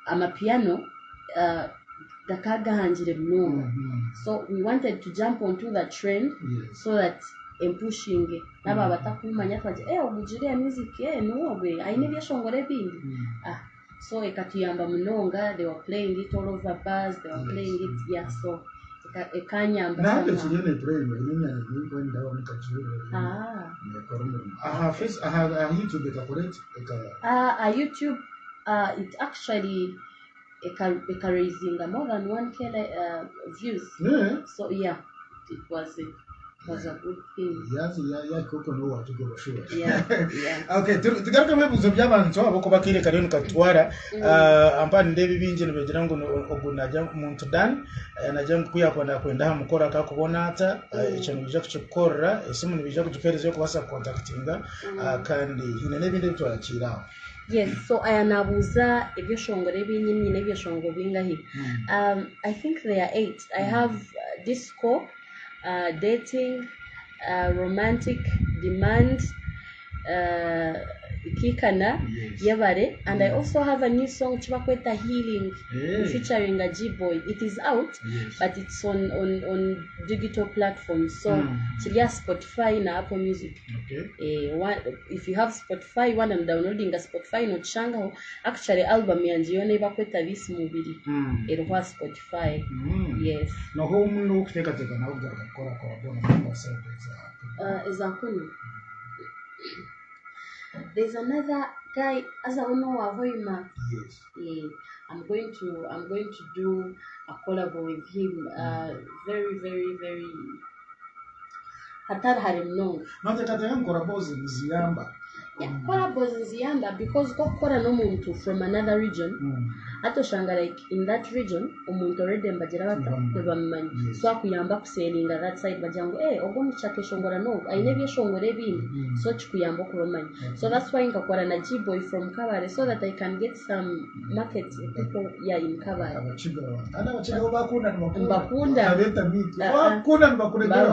amapiano gakagahanjire munonga. So we wanted to jump onto that trend so that pushing naba batakumanya twaje ogujire music nuwe aine byashongore bindi so ekatuyamba munonga. They were playing it all over bars, they were playing it so ekanyamba sana na chine play ni kwenda nikajure YouTube correct YouTube it actually raising more than 1K views. So yeah, it was a good thing. Yeah, koko no watu go sure. Yeah. Okay, tugaruka mebuzo by'abantu abako bakire kare nkatwara ampa ndebe binje nbegira ngo ogunaja muntu dan najya kuyakona kwenda hamukora akakubona ata ikintu bija kuchikora esimu nibija kujikereza yo kubasa contactinga kandi hinene bindi bitwakira. Yes, so ayanabuza ebyoshongore binyinyi nebyoshongo bingahi. I think there are 8. I have disco, dating, romantic, demand, Ikaikana, Yabare, and I also have a new song Chibakweta Healing featuring a G-boy. It is out, but it's on digital platforms. So chilia Spotify na Apple Music. Okay. If you have Spotify, one and downloading a Spotify no changa. Actually, album yanjione Bakweta this movie. It was Spotify. Yes. No home no kuteka na ugara kora bona example. There's another guy as I know Avoima. Yes. I'm going to do a collab with him. Very, very, very Hatar harim no. Not that I am collaborating with Ziamba. Yeah, collabos Ziamba because kokora no muntu from another region. Ato shanga like in that region umuntu already mbajira bata so akuyamba kuselinga that side bajangu ogomu chake shongora no ainebye shongore bindi so chikuyamba kuromanya. So that's why ngakora na G-boy from Kabare so that I can get some market people in Kabare. Ana wachiga bakunda mbakunda abeta miti bakunda mbakunda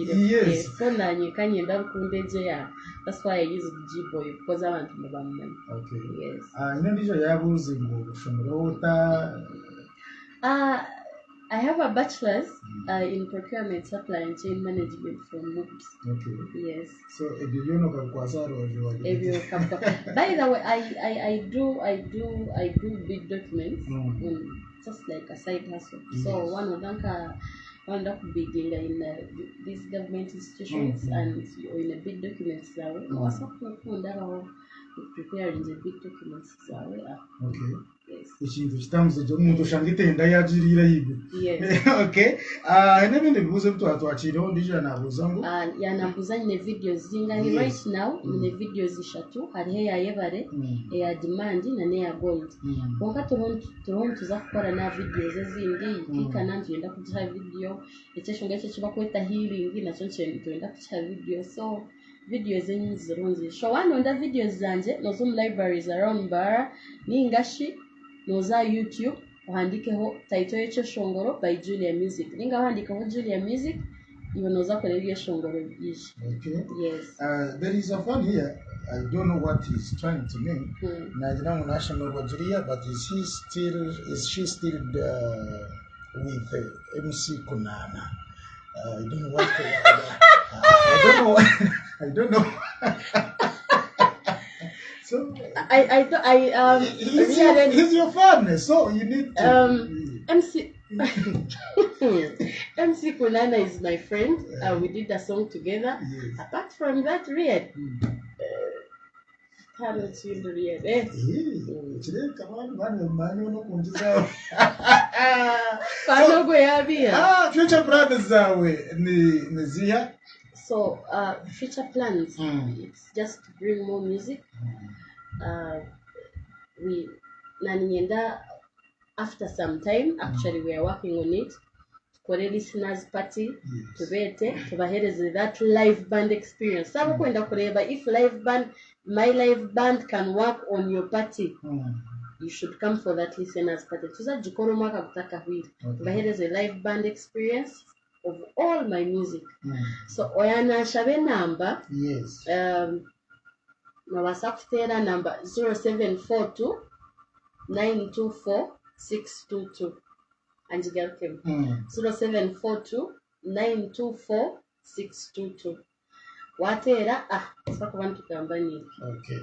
yes so nanyekanye ndakundeje ya. That's why I use G-boy because I want to move on. Okay. Yes. Ino ndicho yabuzi ngo shumurota. I have a bachelor's in procurement, supply and chain management from MUPS. Okay. Yes. So you know kakwasaro By the way, I do big documents just like a side hustle. So one of them one up bidding in these government institutions and in a big documents what's up preparing the big documents okay. Yes. Ikintu kitamze cyo umuntu shangitenda yajirira yibe. Yes. Okay. Nebindi bibuze twatwakiriho ndije nabuza ngo yanabuza ne videos zingahi right now ne videos ishatu hariho ya Yebare ya demand na ne ya gold. Bonka turonto tuzakora na videos ezindi Ikaikana ngenda kugira video ekeshonga cyo kibakweta healing na cyo ngenda kugira video so videos enyi zirunzi so one onda videos zanje no some libraries around bar ningashi noza YouTube uhandikeho title y'icyo shongoro by Julia Music ninga uhandikeho Julia Music iyo noza kureba shongoro byinshi. Okay. Yes. There is a fun here. I don't know what he's trying to mean. Nigerian national Nigeria, but is she still with MC Kunana? I don't know what. I don't know. So he's your fan, so you need to MC Kunana is my friend. We did a song together. Yes. Apart from that, Riyad. Future plans zawe so future plans it's just to bring more music. We nanienda after some time actually we are working on it for a listeners party tubahereze that live band experience sabo kwenda kureba if my live band can work on your party. You should come for that listeners party. Tuzajikoro mwaka kutaka hili tubahereze live band experience of all my music. So oyana shabe number yes na WhatsApp number 0742 924 622 anjigarukemu 0742 924 622 watera sakuba ntukambani. Okay,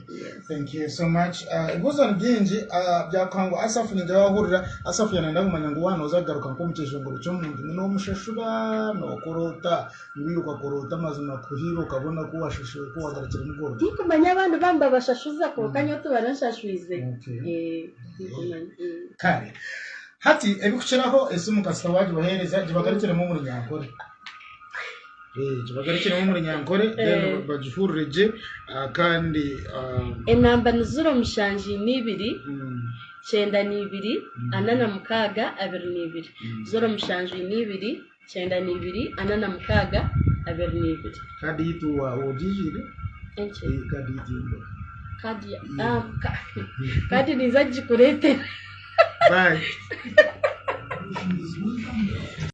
thank you so much. Ibibazo byinji byakangwa asafu ninja wahurira asafu yanenda kumanya ngo wano uzagaruka nko mukijongoro cyo muntu no mushashura no korota nibiruka korota mazima kuhiro ukabona ko washashuye ko wagarukira mugoro ndikumanya abantu bamba bashashuza ko kanyoto baranshashwize. Kare hati ebikushiraho esimu kasita waje bahereza jibagarukira mu nyankore jibagarukira mu nyankore then bajihurije kandi enamba nuzuro mushanji nibiri chenda nibiri anana mukaga abiri nibiri zuro mushanji nibiri chenda nibiri anana mukaga abiri nibiri kadi yitu wa ojijire enche kadi yitu kadi nizaji kurete. Bye.